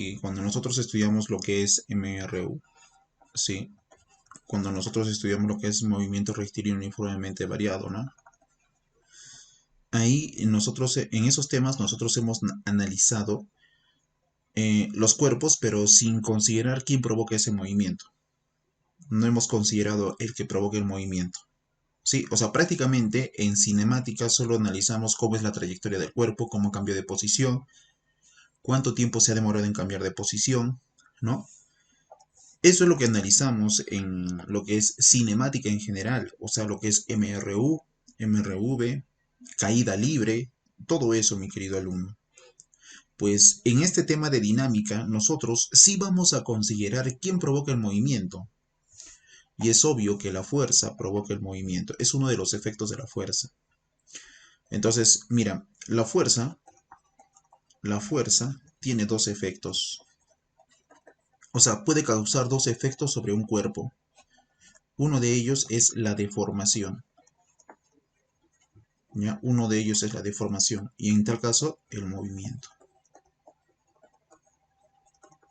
y cuando nosotros estudiamos lo que es MRU, ¿sí? Cuando nosotros estudiamos lo que es movimiento rectilíneo uniformemente variado, ¿no? Ahí nosotros, en esos temas, nosotros hemos analizado los cuerpos, pero sin considerar quién provoca ese movimiento. No hemos considerado el que provoca el movimiento. Sí, o sea, prácticamente en cinemática solo analizamos cómo es la trayectoria del cuerpo, cómo cambia de posición, cuánto tiempo se ha demorado en cambiar de posición, ¿no? Eso es lo que analizamos en lo que es cinemática en general, o sea, lo que es MRU, MRV, caída libre, todo eso, mi querido alumno. Pues en este tema de dinámica, nosotros sí vamos a considerar quién provoca el movimiento. Y es obvio que la fuerza provoca el movimiento, es uno de los efectos de la fuerza. Entonces, mira, la fuerza tiene dos efectos. O sea, puede causar dos efectos sobre un cuerpo. Uno de ellos es la deformación. ¿Ya? Uno de ellos es la deformación y en tal caso el movimiento.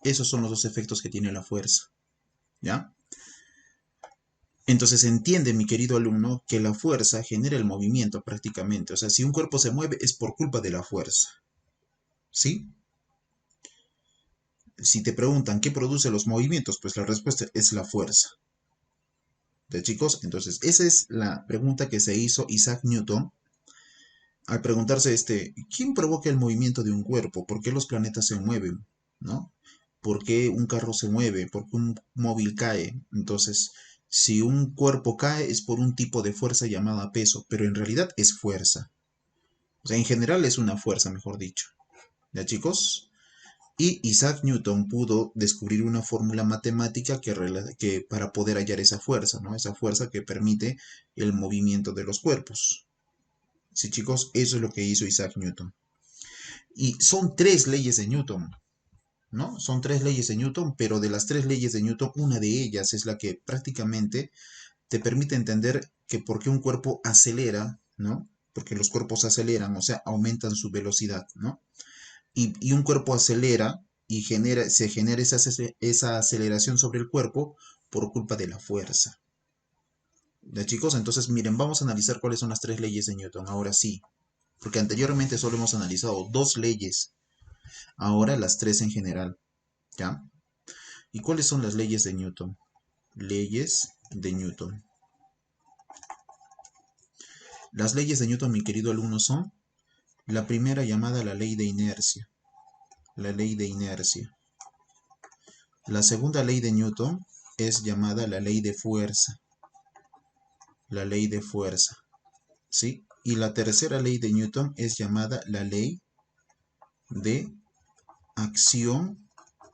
Esos son los dos efectos que tiene la fuerza. ¿Ya? Entonces entiende, mi querido alumno, que la fuerza genera el movimiento prácticamente. O sea, si un cuerpo se mueve es por culpa de la fuerza. ¿Sí? Si te preguntan qué produce los movimientos, pues la respuesta es la fuerza. ¿De chicos? Entonces, esa es la pregunta que se hizo Isaac Newton al preguntarse ¿quién provoca el movimiento de un cuerpo? ¿Por qué los planetas se mueven? ¿No? ¿Por qué un carro se mueve? ¿Por qué un móvil cae? Entonces, si un cuerpo cae es por un tipo de fuerza llamada peso, pero en realidad es fuerza. O sea, en general es una fuerza, mejor dicho. ¿Ya, chicos? Y Isaac Newton pudo descubrir una fórmula matemática que para poder hallar esa fuerza, ¿no? Esa fuerza que permite el movimiento de los cuerpos. Sí, chicos, eso es lo que hizo Isaac Newton. Y son tres leyes de Newton, ¿no? Son tres leyes de Newton, pero de las tres leyes de Newton, una de ellas es la que prácticamente te permite entender que por qué un cuerpo acelera, ¿no? Porque los cuerpos aceleran, o sea, aumentan su velocidad, ¿no? Y un cuerpo acelera y se genera esa aceleración sobre el cuerpo por culpa de la fuerza. ¿Ya, chicos? Entonces, miren, vamos a analizar cuáles son las tres leyes de Newton. Ahora sí, porque anteriormente solo hemos analizado dos leyes, ahora las tres en general, ¿ya? ¿Y cuáles son las leyes de Newton? Leyes de Newton. Las leyes de Newton, mi querido alumno, son la primera llamada la ley de inercia. La ley de inercia. La segunda ley de Newton es llamada la ley de fuerza. La ley de fuerza. ¿Sí? Y la tercera ley de Newton es llamada la ley de acción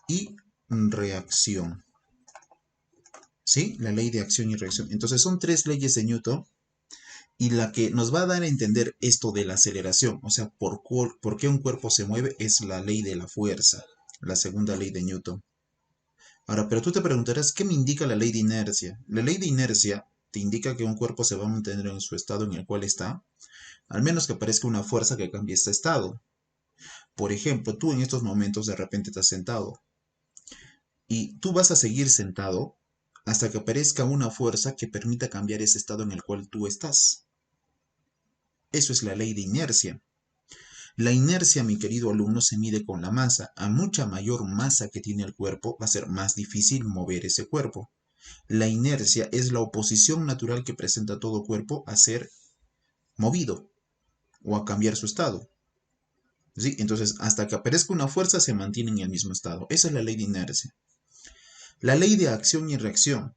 y reacción. ¿Sí? La ley de acción y reacción. Entonces son tres leyes de Newton y la que nos va a dar a entender esto de la aceleración, o sea, por qué un cuerpo se mueve, es la ley de la fuerza, la segunda ley de Newton. Ahora, pero tú te preguntarás, ¿qué me indica la ley de inercia? La ley de inercia te indica que un cuerpo se va a mantener en su estado en el cual está, al menos que aparezca una fuerza que cambie este estado. Por ejemplo, tú en estos momentos de repente estás sentado y tú vas a seguir sentado hasta que aparezca una fuerza que permita cambiar ese estado en el cual tú estás. Eso es la ley de inercia. La inercia, mi querido alumno, se mide con la masa. A mucha mayor masa que tiene el cuerpo, va a ser más difícil mover ese cuerpo. La inercia es la oposición natural que presenta todo cuerpo a ser movido o a cambiar su estado. ¿Sí? Entonces, hasta que aparezca una fuerza, se mantiene en el mismo estado. Esa es la ley de inercia. La ley de acción y reacción.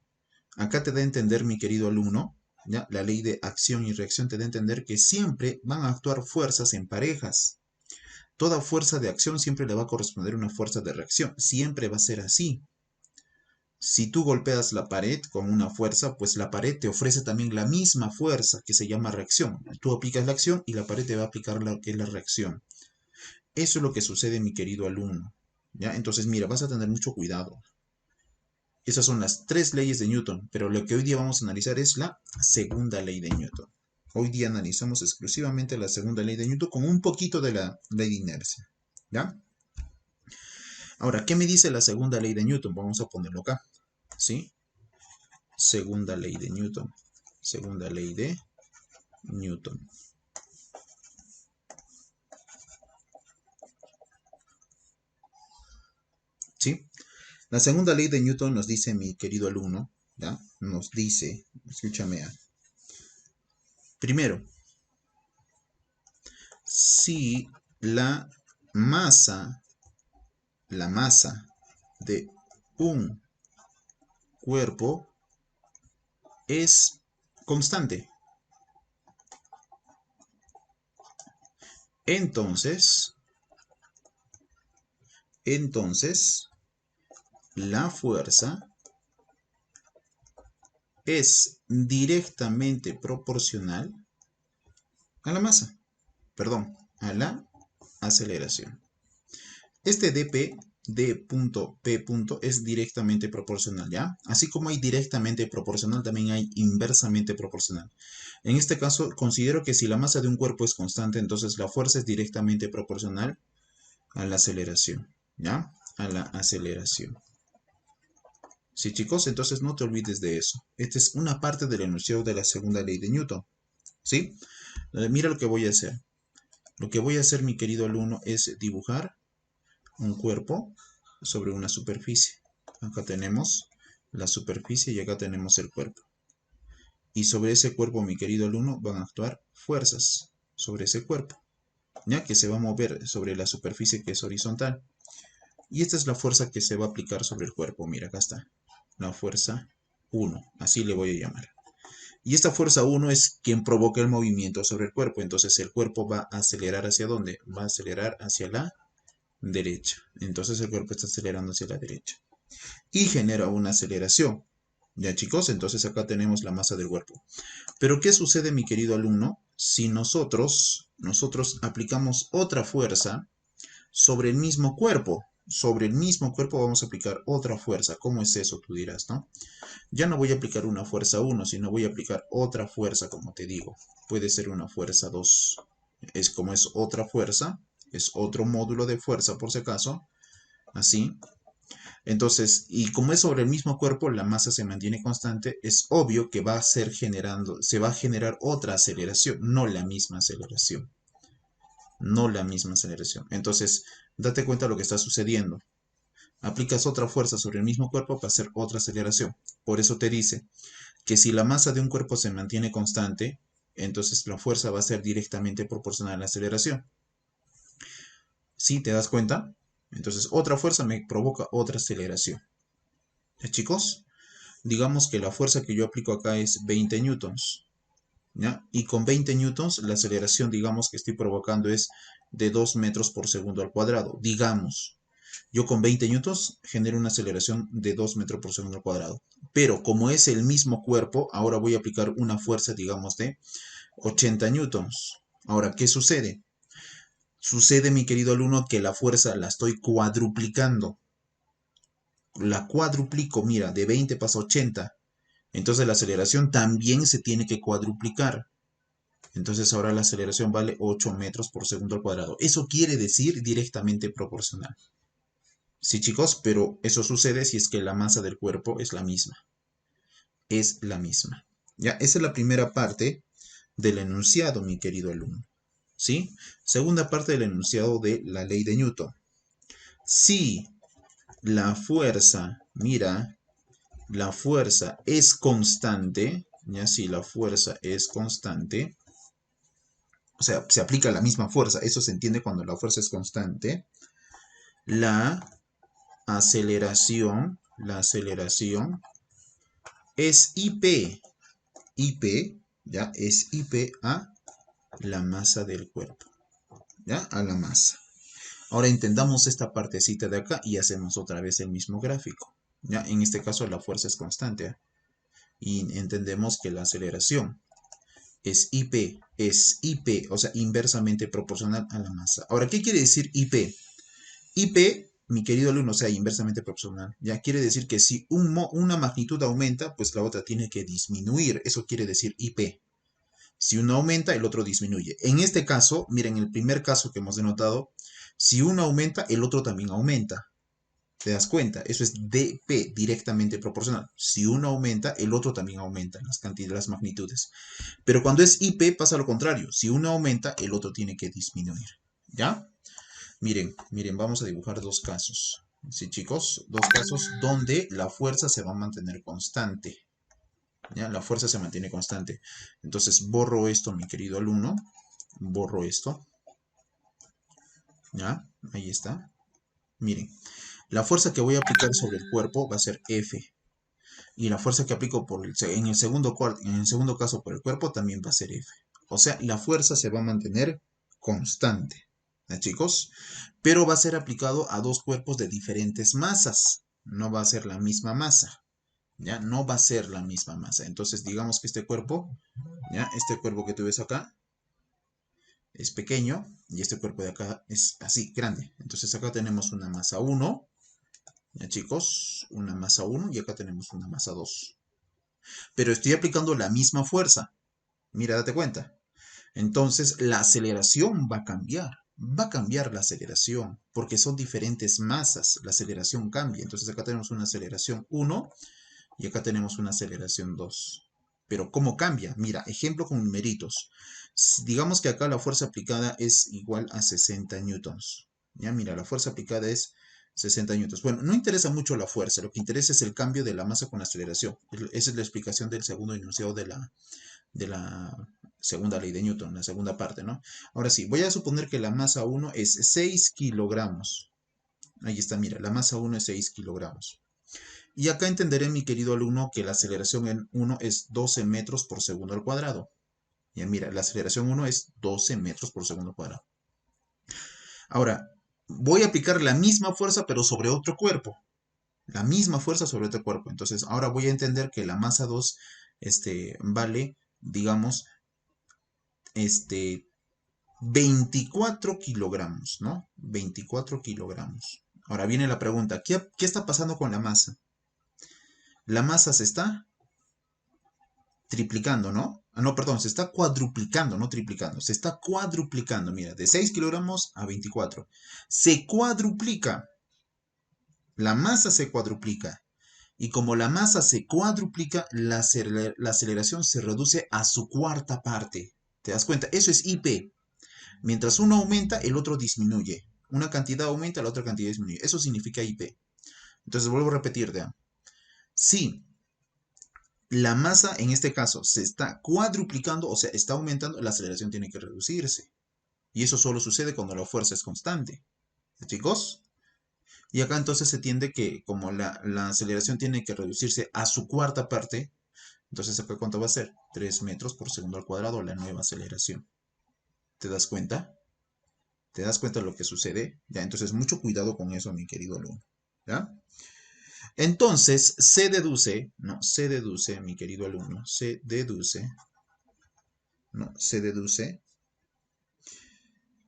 Acá te da a entender, mi querido alumno, ¿ya? La ley de acción y reacción te da a entender que siempre van a actuar fuerzas en parejas. Toda fuerza de acción siempre le va a corresponder una fuerza de reacción. Siempre va a ser así. Si tú golpeas la pared con una fuerza, pues la pared te ofrece también la misma fuerza que se llama reacción. Tú aplicas la acción y la pared te va a aplicar lo que es la reacción. Eso es lo que sucede, mi querido alumno. ¿Ya? Entonces, mira, vas a tener mucho cuidado. Esas son las tres leyes de Newton, pero lo que hoy día vamos a analizar es la segunda ley de Newton. Hoy día analizamos exclusivamente la segunda ley de Newton con un poquito de la ley de inercia. ¿Ya? Ahora, ¿qué me dice la segunda ley de Newton? Vamos a ponerlo acá, ¿sí? Segunda ley de Newton. Segunda ley de Newton. ¿Sí? La segunda ley de Newton nos dice, mi querido alumno, ¿ya? Nos dice, escúchame, primero, si masa, la masa de un cuerpo es constante, entonces la fuerza es directamente proporcional a la masa, perdón, a la aceleración. Este dp, d.p. es directamente proporcional, ¿ya? Así como hay directamente proporcional, también hay inversamente proporcional. En este caso, considero que si la masa de un cuerpo es constante, entonces la fuerza es directamente proporcional a la aceleración, ¿ya? A la aceleración. Sí, chicos, entonces no te olvides de eso. Esta es una parte del enunciado de la segunda ley de Newton, ¿sí? Mira lo que voy a hacer. Lo que voy a hacer, mi querido alumno, es dibujar un cuerpo sobre una superficie. Acá tenemos la superficie y acá tenemos el cuerpo. Y sobre ese cuerpo, mi querido alumno, van a actuar fuerzas sobre ese cuerpo, ya que se va a mover sobre la superficie que es horizontal. Y esta es la fuerza que se va a aplicar sobre el cuerpo. Mira, acá está. La fuerza 1, así le voy a llamar. Y esta fuerza 1 es quien provoca el movimiento sobre el cuerpo. Entonces el cuerpo va a acelerar ¿hacia dónde? Va a acelerar hacia la derecha. Entonces el cuerpo está acelerando hacia la derecha. Y genera una aceleración. ¿Ya, chicos? Entonces acá tenemos la masa del cuerpo. Pero ¿qué sucede, mi querido alumno, si nosotros aplicamos otra fuerza sobre el mismo cuerpo? Sobre el mismo cuerpo vamos a aplicar otra fuerza. ¿Cómo es eso? Tú dirás, ¿no? Ya no voy a aplicar una fuerza 1, sino voy a aplicar otra fuerza, como te digo. Puede ser una fuerza 2. Es como es otra fuerza, es otro módulo de fuerza por si acaso. Así. Entonces, y como es sobre el mismo cuerpo, la masa se mantiene constante, es obvio que se va a generar otra aceleración, no la misma aceleración. No la misma aceleración. Entonces, date cuenta de lo que está sucediendo. Aplicas otra fuerza sobre el mismo cuerpo para hacer otra aceleración. Por eso te dice que si la masa de un cuerpo se mantiene constante, entonces la fuerza va a ser directamente proporcional a la aceleración. ¿Sí? ¿Te das cuenta? Entonces, otra fuerza me provoca otra aceleración. ¿Ya, chicos? Digamos que la fuerza que yo aplico acá es 20 newtons, ¿ya? Y con 20 newtons la aceleración, digamos, que estoy provocando es de 2 metros por segundo al cuadrado. Digamos, yo con 20 newtons genero una aceleración de 2 metros por segundo al cuadrado. Pero como es el mismo cuerpo, ahora voy a aplicar una fuerza, digamos, de 80 newtons. Ahora, ¿qué sucede? Sucede, mi querido alumno, que la fuerza la estoy cuadruplicando. La cuadruplico, mira, de 20 pasa a 80. Entonces la aceleración también se tiene que cuadruplicar. Entonces ahora la aceleración vale 8 metros por segundo al cuadrado. Eso quiere decir directamente proporcional. Sí, chicos, pero eso sucede si es que la masa del cuerpo es la misma. Es la misma. Ya, esa es la primera parte del enunciado, mi querido alumno. ¿Sí? Segunda parte del enunciado de la ley de Newton. Si la fuerza, mira, la fuerza es constante, ya si la fuerza es constante, o sea, se aplica la misma fuerza, eso se entiende cuando la fuerza es constante, la aceleración es IP, ya, es IP a la masa del cuerpo, ya, a la masa. Ahora entendamos esta partecita de acá y hacemos otra vez el mismo gráfico, ya, en este caso la fuerza es constante, ¿eh? Y entendemos que la aceleración es IP, o sea, inversamente proporcional a la masa. Ahora, ¿qué quiere decir IP? IP, mi querido alumno, o sea, inversamente proporcional. Ya quiere decir que si una magnitud aumenta, pues la otra tiene que disminuir. Eso quiere decir IP. Si uno aumenta, el otro disminuye. En este caso, miren, el primer caso que hemos denotado, si uno aumenta, el otro también aumenta. ¿Te das cuenta? Eso es dp, directamente proporcional. Si uno aumenta, el otro también aumenta, las cantidades, las magnitudes. Pero cuando es ip pasa lo contrario. Si uno aumenta, el otro tiene que disminuir. ¿Ya? Miren, miren, vamos a dibujar dos casos. Sí, chicos, dos casos donde la fuerza se va a mantener constante. ¿Ya? La fuerza se mantiene constante. Entonces borro esto, mi querido alumno. Borro esto. ¿Ya? Ahí está. Miren, la fuerza que voy a aplicar sobre el cuerpo va a ser F. Y la fuerza que aplico en el segundo caso por el cuerpo también va a ser F. O sea, la fuerza se va a mantener constante. ¿Ya, chicos? Pero va a ser aplicado a dos cuerpos de diferentes masas. No va a ser la misma masa. ¿Ya? No va a ser la misma masa. Entonces, digamos que este cuerpo, ¿ya? Este cuerpo que tú ves acá es pequeño y este cuerpo de acá es así, grande. Entonces acá tenemos una masa 1, ya chicos, una masa 1 y acá tenemos una masa 2. Pero estoy aplicando la misma fuerza. Mira, date cuenta. Entonces la aceleración va a cambiar. Va a cambiar la aceleración porque son diferentes masas. La aceleración cambia. Entonces acá tenemos una aceleración 1 y acá tenemos una aceleración 2. Pero ¿cómo cambia? Mira, ejemplo con numeritos. Digamos que acá la fuerza aplicada es igual a 60 newtons. Ya, mira, la fuerza aplicada es 60 newtons. Bueno, no interesa mucho la fuerza, lo que interesa es el cambio de la masa con la aceleración. Esa es la explicación del segundo enunciado de la segunda ley de Newton, la segunda parte, ¿no? Ahora sí, voy a suponer que la masa 1 es 6 kilogramos. Ahí está, mira, la masa 1 es 6 kilogramos. Y acá entenderé, mi querido alumno, que la aceleración en 1 es 12 metros por segundo al cuadrado. Ya mira, la aceleración 1 es 12 metros por segundo al cuadrado. Ahora, voy a aplicar la misma fuerza, pero sobre otro cuerpo. La misma fuerza sobre otro cuerpo. Entonces, ahora voy a entender que la masa 2 vale, digamos, 24 kilogramos, ¿no? 24 kilogramos. Ahora viene la pregunta, ¿qué está pasando con la masa? La masa se está triplicando, ¿no? Ah, no, perdón, se está cuadruplicando, no triplicando. Se está cuadruplicando, mira, de 6 kilogramos a 24. Se cuadruplica. La masa se cuadruplica. Y como la masa se cuadruplica, la aceleración se reduce a su cuarta parte. ¿Te das cuenta? Eso es IP. Mientras uno aumenta, el otro disminuye. Una cantidad aumenta, la otra cantidad disminuye. Eso significa IP. Entonces vuelvo a repetir, ¿ya? Si la masa, en este caso, se está cuadruplicando, o sea, está aumentando, la aceleración tiene que reducirse. Y eso solo sucede cuando la fuerza es constante. ¿Chicos? Y acá entonces se entiende que como la aceleración tiene que reducirse a su cuarta parte, entonces acá ¿cuánto va a ser? 3 metros por segundo al cuadrado, la nueva aceleración. ¿Te das cuenta? ¿Te das cuenta de lo que sucede? Ya, entonces mucho cuidado con eso, mi querido alumno. ¿Ya? Entonces, se deduce, mi querido alumno, se deduce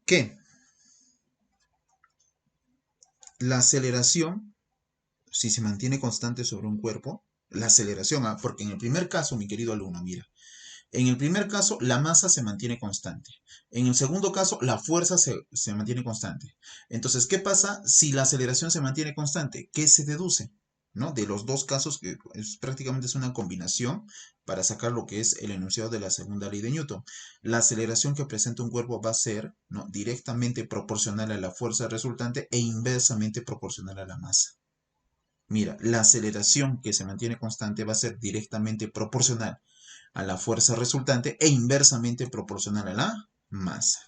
que la aceleración, si se mantiene constante sobre un cuerpo, la aceleración, porque en el primer caso, mi querido alumno, mira, en el primer caso, la masa se mantiene constante. En el segundo caso, la fuerza se mantiene constante. Entonces, ¿qué pasa si la aceleración se mantiene constante? ¿Qué se deduce? ¿No? De los dos casos, que prácticamente es una combinación para sacar lo que es el enunciado de la segunda ley de Newton. La aceleración que presenta un cuerpo va a ser, ¿no?, directamente proporcional a la fuerza resultante e inversamente proporcional a la masa. Mira, la aceleración que se mantiene constante va a ser directamente proporcional a la fuerza resultante e inversamente proporcional a la masa.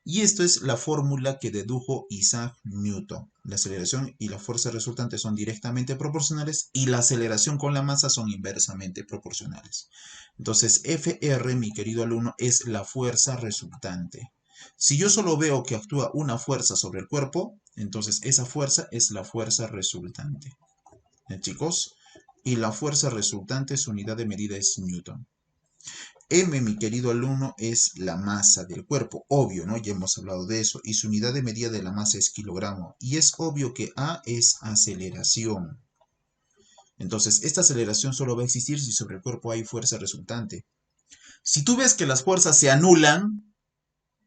Y esto es la fórmula que dedujo Isaac Newton. La aceleración y la fuerza resultante son directamente proporcionales y la aceleración con la masa son inversamente proporcionales. Entonces, Fr, mi querido alumno, es la fuerza resultante. Si yo solo veo que actúa una fuerza sobre el cuerpo, entonces esa fuerza es la fuerza resultante. Chicos, y la fuerza resultante, su unidad de medida es Newton. M, mi querido alumno, es la masa del cuerpo, obvio, ¿no? Ya hemos hablado de eso, y su unidad de medida de la masa es kilogramo, y es obvio que A es aceleración. Entonces, esta aceleración solo va a existir si sobre el cuerpo hay fuerza resultante. Si tú ves que las fuerzas se anulan,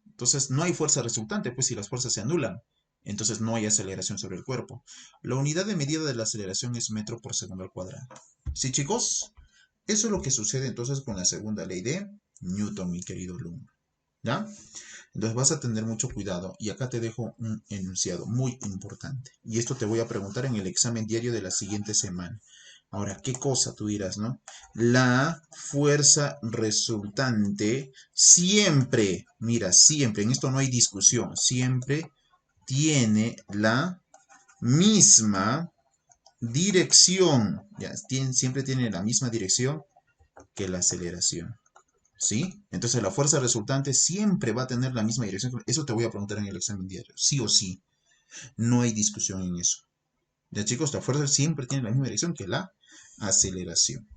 entonces no hay fuerza resultante, pues si las fuerzas se anulan. Entonces no hay aceleración sobre el cuerpo. La unidad de medida de la aceleración es metro por segundo al cuadrado. ¿Sí, chicos? Eso es lo que sucede entonces con la segunda ley de Newton, mi querido alumno. ¿Ya? Entonces vas a tener mucho cuidado y acá te dejo un enunciado muy importante. Y esto te voy a preguntar en el examen diario de la siguiente semana. Ahora, ¿qué cosa tú dirás, no? La fuerza resultante siempre, mira, siempre, en esto no hay discusión, siempre tiene la misma dirección, ya, siempre tiene la misma dirección que la aceleración. ¿Sí? Entonces la fuerza resultante siempre va a tener la misma dirección. Eso te voy a preguntar en el examen diario, sí o sí. No hay discusión en eso. Ya chicos, la fuerza siempre tiene la misma dirección que la aceleración.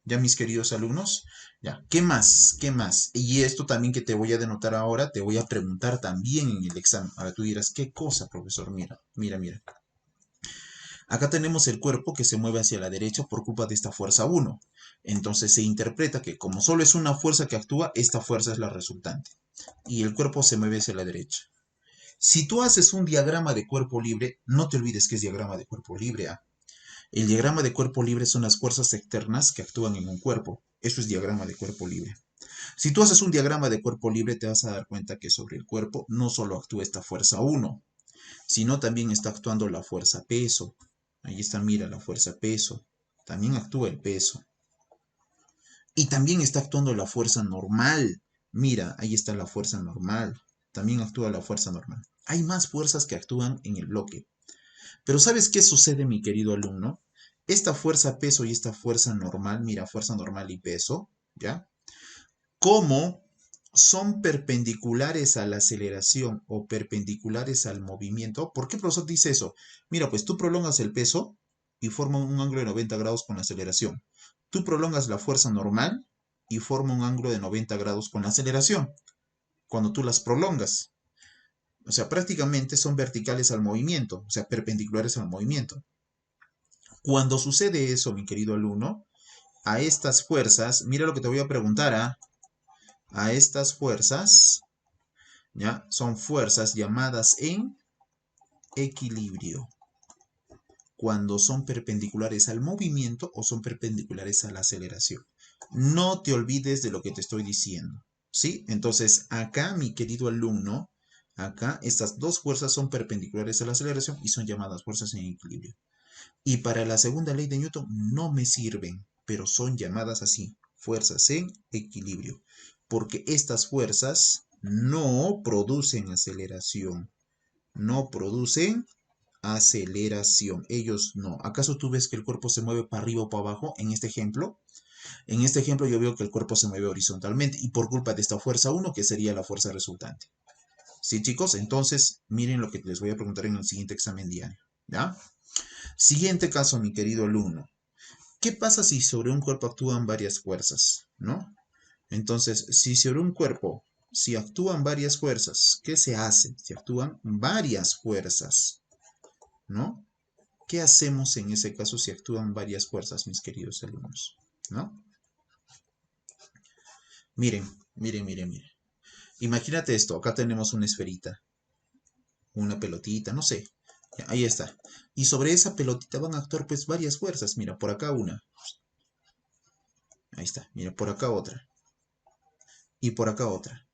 Ya mis queridos alumnos, ya, ¿qué más? ¿Qué más? Y esto también que te voy a denotar ahora, te voy a preguntar también en el examen. Ahora tú dirás, ¿qué cosa, profesor? Mira, mira, mira. Acá tenemos el cuerpo que se mueve hacia la derecha por culpa de esta fuerza 1. Entonces se interpreta que como solo es una fuerza que actúa, esta fuerza es la resultante. Y el cuerpo se mueve hacia la derecha. Si tú haces un diagrama de cuerpo libre, no te olvides que es diagrama de cuerpo libre. ¿Ah? El diagrama de cuerpo libre son las fuerzas externas que actúan en un cuerpo. Eso es diagrama de cuerpo libre. Si tú haces un diagrama de cuerpo libre, te vas a dar cuenta que sobre el cuerpo no solo actúa esta fuerza 1, sino también está actuando la fuerza peso. Ahí está, mira, la fuerza peso. También actúa el peso. Y también está actuando la fuerza normal. Mira, ahí está la fuerza normal. También actúa la fuerza normal. Hay más fuerzas que actúan en el bloque. Pero ¿sabes qué sucede, mi querido alumno? Esta fuerza peso y esta fuerza normal, mira, fuerza normal y peso, ¿ya? Como son perpendiculares a la aceleración o perpendiculares al movimiento. ¿Por qué el profesor dice eso? Mira, pues tú prolongas el peso y forma un ángulo de 90 grados con la aceleración. Tú prolongas la fuerza normal y forma un ángulo de 90 grados con la aceleración. Cuando tú las prolongas. O sea, prácticamente son verticales al movimiento, o sea, perpendiculares al movimiento. Cuando sucede eso, mi querido alumno, a estas fuerzas, mira lo que te voy a preguntar, ¿ah? A estas fuerzas, ¿ya? Son fuerzas llamadas en equilibrio. Cuando son perpendiculares al movimiento o son perpendiculares a la aceleración. No te olvides de lo que te estoy diciendo, ¿sí? Entonces, acá, mi querido alumno, acá estas dos fuerzas son perpendiculares a la aceleración y son llamadas fuerzas en equilibrio. Y para la segunda ley de Newton no me sirven, pero son llamadas así, fuerzas en equilibrio, porque estas fuerzas no producen aceleración, no producen aceleración, ellos no. ¿Acaso tú ves que el cuerpo se mueve para arriba o para abajo en este ejemplo? En este ejemplo yo veo que el cuerpo se mueve horizontalmente y por culpa de esta fuerza 1, que sería la fuerza resultante. ¿Sí, chicos? Entonces, miren lo que les voy a preguntar en el siguiente examen diario, ¿ya? Siguiente caso, mi querido alumno. ¿Qué pasa si sobre un cuerpo actúan varias fuerzas? ¿No? Entonces, si sobre un cuerpo, si actúan varias fuerzas, ¿qué se hace? Si actúan varias fuerzas, ¿no? ¿Qué hacemos en ese caso si actúan varias fuerzas, mis queridos alumnos? ¿No? Miren, miren, miren, miren. Imagínate esto, acá tenemos una esferita, una pelotita, no sé. Ahí está. Y sobre esa pelotita van a actuar pues varias fuerzas. Mira, por acá una. Ahí está. Mira, por acá otra. Y por acá otra.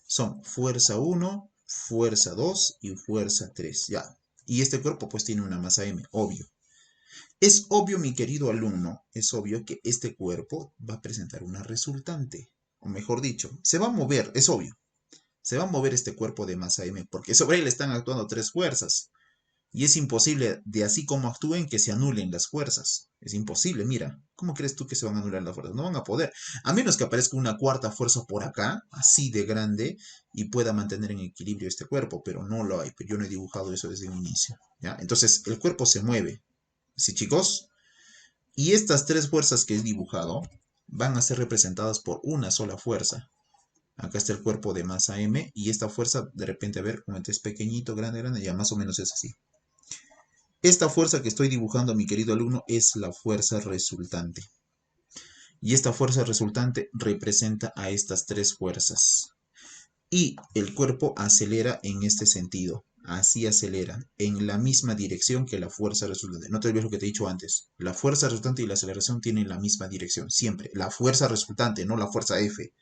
Son fuerza 1, fuerza 2 y fuerza 3. Ya. Y este cuerpo pues tiene una masa m, obvio. Es obvio, mi querido alumno, es obvio que este cuerpo va a presentar una resultante. O mejor dicho, se va a mover, es obvio. Se va a mover este cuerpo de masa m porque sobre él están actuando tres fuerzas. Y es imposible, de así como actúen, que se anulen las fuerzas. Es imposible, mira. ¿Cómo crees tú que se van a anular las fuerzas? No van a poder. A menos que aparezca una cuarta fuerza por acá, así de grande, y pueda mantener en equilibrio este cuerpo, pero no lo hay. Yo no he dibujado eso desde un inicio. ¿Ya? Entonces, el cuerpo se mueve. ¿Sí, chicos? Y estas tres fuerzas que he dibujado van a ser representadas por una sola fuerza. Acá está el cuerpo de masa m, y esta fuerza, de repente, a ver, como es pequeñito, grande, grande, ya más o menos es así. Esta fuerza que estoy dibujando, mi querido alumno, es la fuerza resultante. Y esta fuerza resultante representa a estas tres fuerzas. Y el cuerpo acelera en este sentido. así acelera, en la misma dirección que la fuerza resultante. No te olvides lo que te he dicho antes. La fuerza resultante y la aceleración tienen la misma dirección, siempre. La fuerza resultante, no la fuerza F,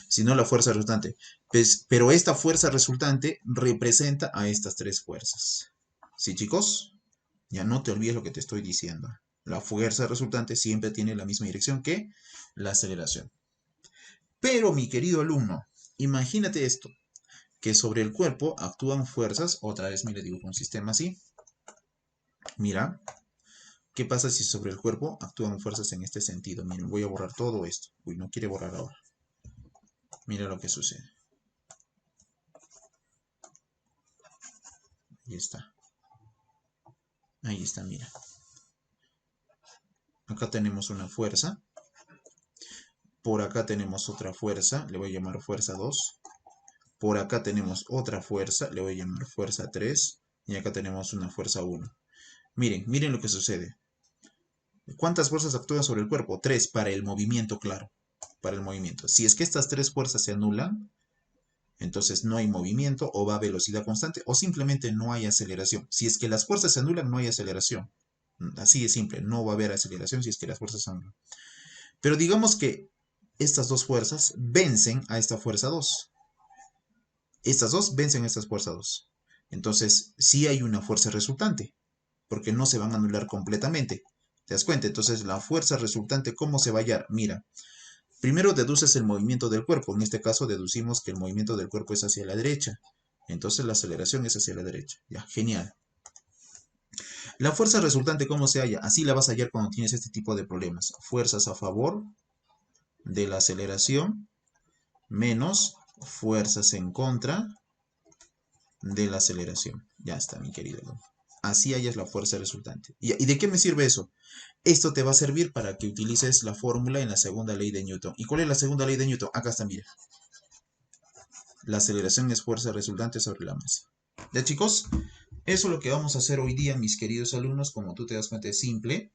sino la fuerza resultante. Pues, pero esta fuerza resultante representa a estas tres fuerzas. ¿Sí, chicos? Ya no te olvides lo que te estoy diciendo. La fuerza resultante siempre tiene la misma dirección que la aceleración. Pero, mi querido alumno, imagínate esto, que sobre el cuerpo actúan fuerzas, otra vez, mire, dibujo un sistema así. Mira, ¿qué pasa si sobre el cuerpo actúan fuerzas en este sentido? Miren, voy a borrar todo esto. Uy, no quiere borrar ahora. Mira lo que sucede. Ahí está. Ahí está, mira. Acá tenemos una fuerza. Por acá tenemos otra fuerza. Le voy a llamar fuerza 2. Por acá tenemos otra fuerza. Le voy a llamar fuerza 3. Y acá tenemos una fuerza 1. Miren lo que sucede. ¿Cuántas fuerzas actúan sobre el cuerpo? 3 para el movimiento, claro. Para el movimiento. Si es que estas tres fuerzas se anulan, entonces no hay movimiento o va a velocidad constante o simplemente no hay aceleración. Si es que las fuerzas se anulan, no hay aceleración. Así de simple, no va a haber aceleración si es que las fuerzas se anulan. Pero digamos que estas dos fuerzas vencen a esta fuerza 2. Estas dos vencen a esta fuerza 2. Entonces sí hay una fuerza resultante, porque no se van a anular completamente. ¿Te das cuenta? Entonces la fuerza resultante, ¿cómo se va a hallar? Mira, primero deduces el movimiento del cuerpo. En este caso deducimos que el movimiento del cuerpo es hacia la derecha. Entonces la aceleración es hacia la derecha. Ya, genial. La fuerza resultante, ¿cómo se halla? Así la vas a hallar cuando tienes este tipo de problemas. Fuerzas a favor de la aceleración menos fuerzas en contra de la aceleración. Ya está, mi querido alumno. Así hallas la fuerza resultante. ¿Y de qué me sirve eso? Esto te va a servir para que utilices la fórmula en la segunda ley de Newton. ¿Y cuál es la segunda ley de Newton? Acá está, mira. La aceleración es fuerza resultante sobre la masa. ¿Ya, chicos? Eso es lo que vamos a hacer hoy día, mis queridos alumnos. Como tú te das cuenta, es simple.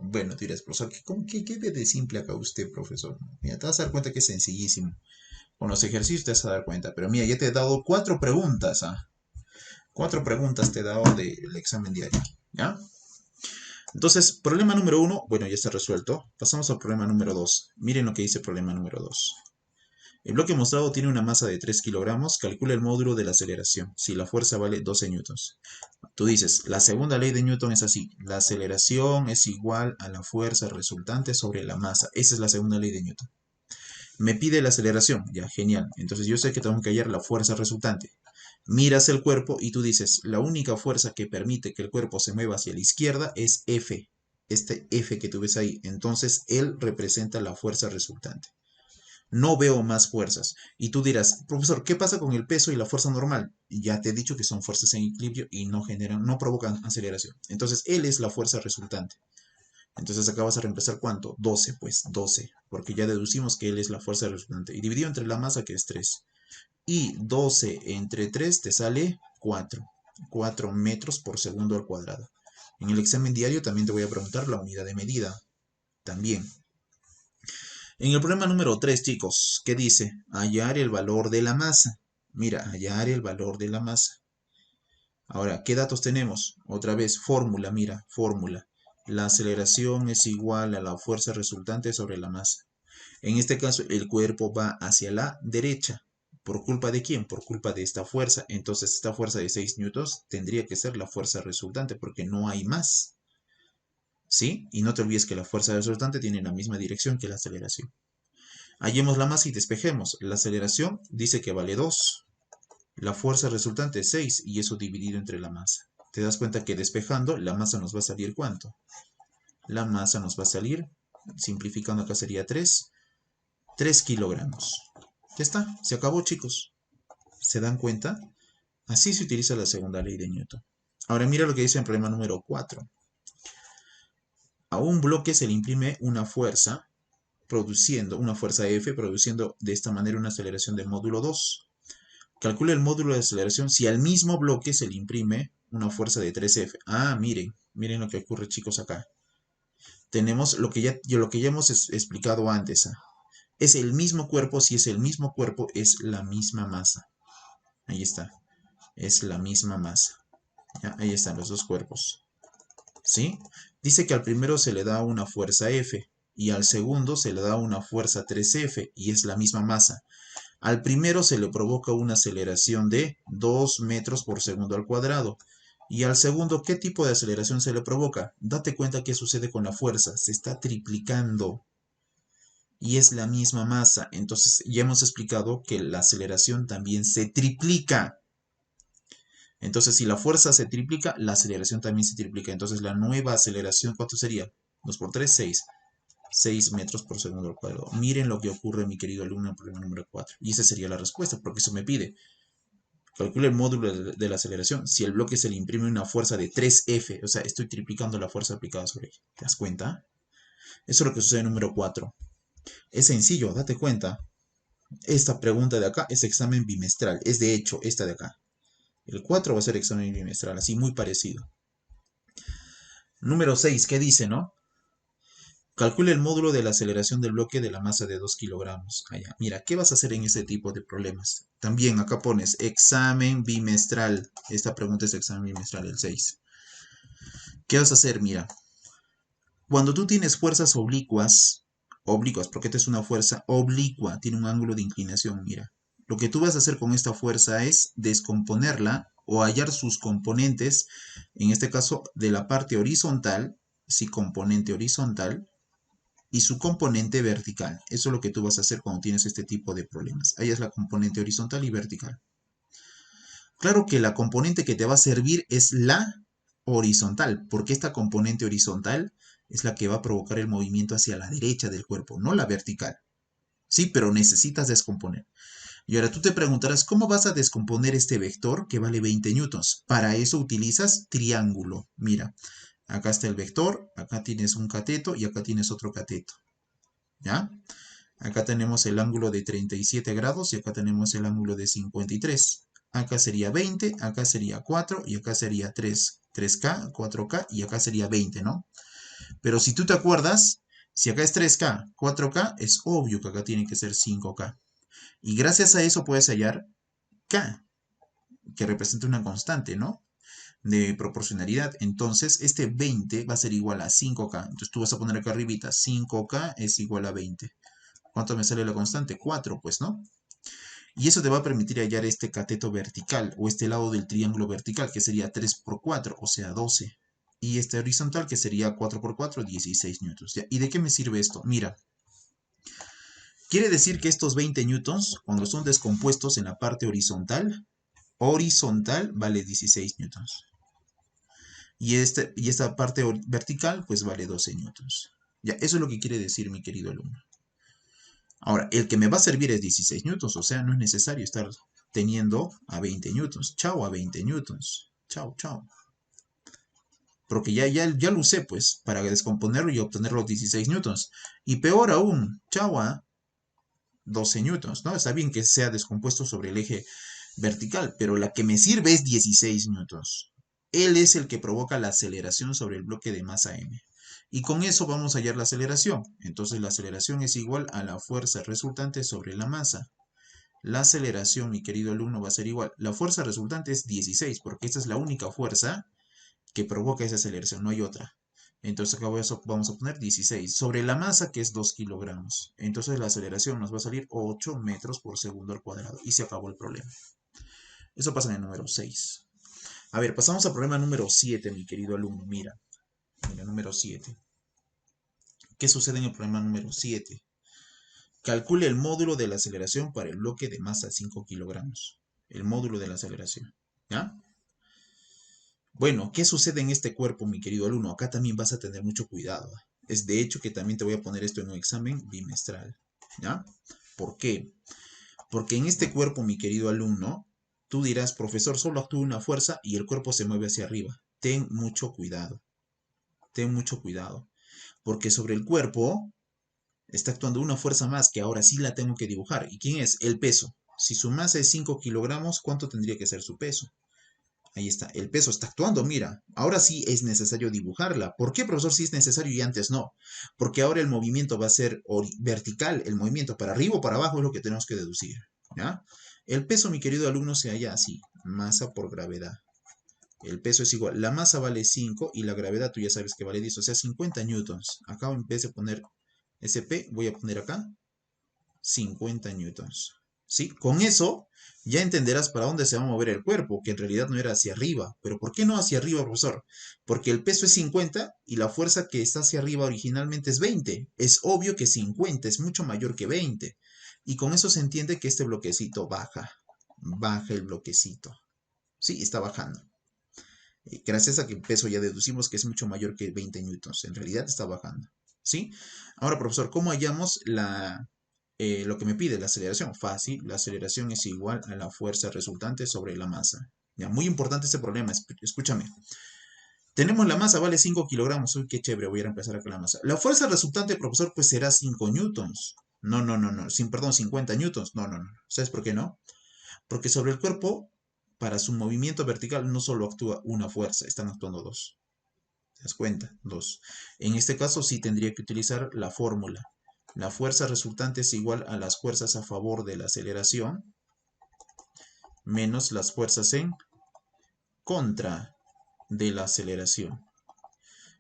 Bueno, tú dirás, profesor, ¿qué ve de simple acá usted, profesor? Mira, te vas a dar cuenta que es sencillísimo. Con los ejercicios te vas a dar cuenta. Pero mira, ya te he dado 4 preguntas. 4 preguntas te he dado del examen diario. ¿Ya? Entonces, problema número 1, bueno, ya está resuelto. Pasamos al problema número 2. Miren lo que dice el problema número 2. El bloque mostrado tiene una masa de 3 kilogramos. Calcula el módulo de la aceleración. Si la fuerza vale 12 newtons. Tú dices, la segunda ley de Newton es así. La aceleración es igual a la fuerza resultante sobre la masa. Esa es la segunda ley de Newton. Me pide la aceleración. Ya, genial. Entonces yo sé que tengo que hallar la fuerza resultante. Miras el cuerpo y tú dices, la única fuerza que permite que el cuerpo se mueva hacia la izquierda es F. Este F que tú ves ahí. Entonces él representa la fuerza resultante. No veo más fuerzas. Y tú dirás, profesor, ¿qué pasa con el peso y la fuerza normal? Ya te he dicho que son fuerzas en equilibrio y no provocan aceleración. Entonces él es la fuerza resultante. Entonces acá vas a reemplazar ¿cuánto? 12, pues 12, porque ya deducimos que él es la fuerza resultante. Y dividido entre la masa, que es 3. Y 12 entre 3 te sale 4. 4 metros por segundo al cuadrado. En el examen diario también te voy a preguntar la unidad de medida. También. En el problema número 3, chicos, ¿qué dice? Hallar el valor de la masa. Mira, hallar el valor de la masa. Ahora, ¿qué datos tenemos? Otra vez, fórmula, mira, fórmula. La aceleración es igual a la fuerza resultante sobre la masa. En este caso, el cuerpo va hacia la derecha. ¿Por culpa de quién? Por culpa de esta fuerza. Entonces, esta fuerza de 6 newtons tendría que ser la fuerza resultante porque no hay más. ¿Sí? Y no te olvides que la fuerza resultante tiene la misma dirección que la aceleración. Hallemos la masa y despejemos. La aceleración dice que vale 2. La fuerza resultante es 6 y eso dividido entre la masa. Te das cuenta que despejando la masa nos va a salir ¿cuánto? La masa nos va a salir, simplificando acá sería 3 kilogramos. Ya está, se acabó, chicos. ¿Se dan cuenta? Así se utiliza la segunda ley de Newton. Ahora mira lo que dice en el problema número 4. A un bloque se le imprime una fuerza una fuerza F, produciendo de esta manera una aceleración del módulo 2. Calcula el módulo de aceleración si al mismo bloque se le imprime una fuerza de 3F. Miren lo que ocurre, chicos, acá. Tenemos lo que ya hemos explicado antes. Es el mismo cuerpo, si es el mismo cuerpo, es la misma masa. Ahí está. es la misma masa. ¿Ya? Ahí están los dos cuerpos. ¿Sí? Dice que al primero se le da una fuerza F y al segundo se le da una fuerza 3F y es la misma masa. Al primero se le provoca una aceleración de 2 metros por segundo al cuadrado. Y al segundo, ¿qué tipo de aceleración se le provoca? Date cuenta qué sucede con la fuerza. Se está triplicando. Y es la misma masa. Entonces ya hemos explicado que la aceleración también se triplica. Entonces si la fuerza se triplica, la aceleración también se triplica. Entonces la nueva aceleración, ¿cuánto sería? 2 por 3, 6. 6 metros por segundo al cuadrado. Miren lo que ocurre, mi querido alumno, en el problema número 4. Y esa sería la respuesta, porque eso me pide. Calcula el módulo de la aceleración. Si el bloque se le imprime una fuerza de 3F, o sea, estoy triplicando la fuerza aplicada sobre ella. ¿Te das cuenta? Eso es lo que sucede en el número 4. Es sencillo, date cuenta. Esta pregunta de acá es examen bimestral. Es de hecho esta de acá. El 4 va a ser examen bimestral, así muy parecido. Número 6, ¿qué dice, no? Calcula el módulo de la aceleración del bloque de la masa de 2 kilogramos. Allá. Mira, ¿qué vas a hacer en este tipo de problemas? También acá pones examen bimestral. Esta pregunta es examen bimestral, el 6. ¿Qué vas a hacer? Mira, cuando tú tienes fuerzas oblicuas, porque esta es una fuerza oblicua, tiene un ángulo de inclinación, mira. Lo que tú vas a hacer con esta fuerza es descomponerla o hallar sus componentes, en este caso de la parte horizontal, sí, componente horizontal, y su componente vertical. Eso es lo que tú vas a hacer cuando tienes este tipo de problemas. Ahí es la componente horizontal y vertical. Claro que la componente que te va a servir es la horizontal, porque esta componente horizontal es la que va a provocar el movimiento hacia la derecha del cuerpo, no la vertical. Sí, pero necesitas descomponer. Y ahora tú te preguntarás, ¿cómo vas a descomponer este vector que vale 20 newtons? Para eso utilizas triángulo. Mira, acá está el vector, acá tienes un cateto y acá tienes otro cateto. ¿Ya? Acá tenemos el ángulo de 37 grados y acá tenemos el ángulo de 53. Acá sería 20, acá sería 4 y acá sería 3. 3K, 4K y acá sería 20, ¿no? Pero si tú te acuerdas, si acá es 3K, 4K, es obvio que acá tiene que ser 5K. Y gracias a eso puedes hallar K, que representa una constante, ¿no? De proporcionalidad. Entonces, este 20 va a ser igual a 5K. Entonces tú vas a poner acá arribita, 5K es igual a 20. ¿Cuánto me sale la constante? 4, pues, ¿no? Y eso te va a permitir hallar este cateto vertical o este lado del triángulo vertical, que sería 3 por 4, o sea, 12. Y este horizontal, que sería 4 por 4, 16 newtons. ¿Ya? ¿Y de qué me sirve esto? Mira, quiere decir que estos 20 newtons, cuando son descompuestos en la parte horizontal vale 16 newtons. Y esta parte vertical, pues vale 12 newtons. Ya, eso es lo que quiere decir mi querido alumno. Ahora, el que me va a servir es 16 newtons, o sea, no es necesario estar teniendo a 20 newtons. Chao a 20 newtons. Chao, chao. Porque ya lo usé, pues, para descomponerlo y obtener los 16 newtons. Y peor aún, chao a 12 newtons, ¿no? Está bien que sea descompuesto sobre el eje vertical, pero la que me sirve es 16 newtons. Él es el que provoca la aceleración sobre el bloque de masa m. Y con eso vamos a hallar la aceleración. Entonces la aceleración es igual a la fuerza resultante sobre la masa. La aceleración, mi querido alumno, va a ser igual. La fuerza resultante es 16, porque esta es la única fuerza que provoca esa aceleración, no hay otra. Entonces acá vamos a poner 16 sobre la masa, que es 2 kilogramos. Entonces la aceleración nos va a salir 8 metros por segundo al cuadrado. Y se acabó el problema. Eso pasa en el número 6. A ver, pasamos al problema número 7, mi querido alumno. Mira, número 7. ¿Qué sucede en el problema número 7? Calcule el módulo de la aceleración para el bloque de masa 5 kilogramos. El módulo de la aceleración. ¿Ya? Bueno, ¿qué sucede en este cuerpo, mi querido alumno? Acá también vas a tener mucho cuidado. Es de hecho que también te voy a poner esto en un examen bimestral. ¿Ya? ¿Por qué? Porque en este cuerpo, mi querido alumno, tú dirás, profesor, solo actúa una fuerza y el cuerpo se mueve hacia arriba. Ten mucho cuidado. Ten mucho cuidado. Porque sobre el cuerpo está actuando una fuerza más que ahora sí la tengo que dibujar. ¿Y quién es? El peso. Si su masa es 5 kilogramos, ¿cuánto tendría que ser su peso? Ahí está, el peso está actuando, mira. Ahora sí es necesario dibujarla. ¿Por qué, profesor, si es necesario y antes no? Porque ahora el movimiento va a ser vertical, el movimiento para arriba o para abajo es lo que tenemos que deducir, ¿ya? El peso, mi querido alumno, se halla así. Masa por gravedad. El peso es igual. La masa vale 5 y la gravedad tú ya sabes que vale 10. O sea, 50 newtons. Acá en vez de poner SP, voy a poner acá 50 newtons. ¿Sí? Con eso ya entenderás para dónde se va a mover el cuerpo, que en realidad no era hacia arriba. ¿Pero por qué no hacia arriba, profesor? Porque el peso es 50 y la fuerza que está hacia arriba originalmente es 20. Es obvio que 50 es mucho mayor que 20. Y con eso se entiende que este bloquecito baja. Baja el bloquecito. Sí, está bajando. Gracias a que el peso ya deducimos que es mucho mayor que 20 newtons. En realidad está bajando. ¿Sí? Ahora, profesor, ¿cómo hallamos lo que me pide, la aceleración? Fácil, la aceleración es igual a la fuerza resultante sobre la masa. Ya, muy importante este problema, escúchame. Tenemos la masa, vale 5 kilogramos. Uy, qué chévere, voy a reemplazar acá la masa. La fuerza resultante, profesor, pues será 5 newtons. No, no, no, no. Perdón, 50 newtons. No, no, no. ¿Sabes por qué no? Porque sobre el cuerpo, para su movimiento vertical, no solo actúa una fuerza, están actuando dos. ¿Te das cuenta? Dos. En este caso sí tendría que utilizar la fórmula. La fuerza resultante es igual a las fuerzas a favor de la aceleración menos las fuerzas en contra de la aceleración.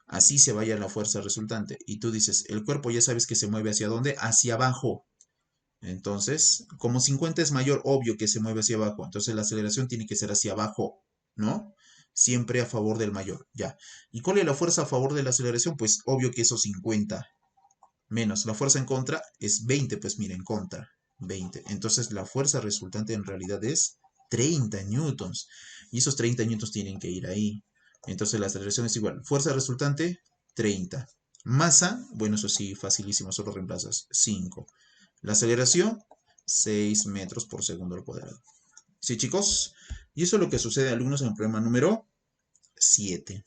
Así se vaya la fuerza resultante. Y tú dices, el cuerpo ya sabes que se mueve hacia dónde, hacia abajo. Entonces, como 50 es mayor, obvio que se mueve hacia abajo. Entonces la aceleración tiene que ser hacia abajo, ¿no? Siempre a favor del mayor, ya. ¿Y cuál es la fuerza a favor de la aceleración? Pues obvio que eso 50 menos la fuerza en contra es 20, pues mira, en contra, 20. Entonces la fuerza resultante en realidad es 30 newtons. Y esos 30 newtons tienen que ir ahí. Entonces la aceleración es igual. Fuerza resultante, 30. Masa, bueno, eso sí, facilísimo, solo reemplazas 5. La aceleración, 6 metros por segundo al cuadrado. ¿Sí, chicos? Y eso es lo que sucede, alumnos, en el problema número 7.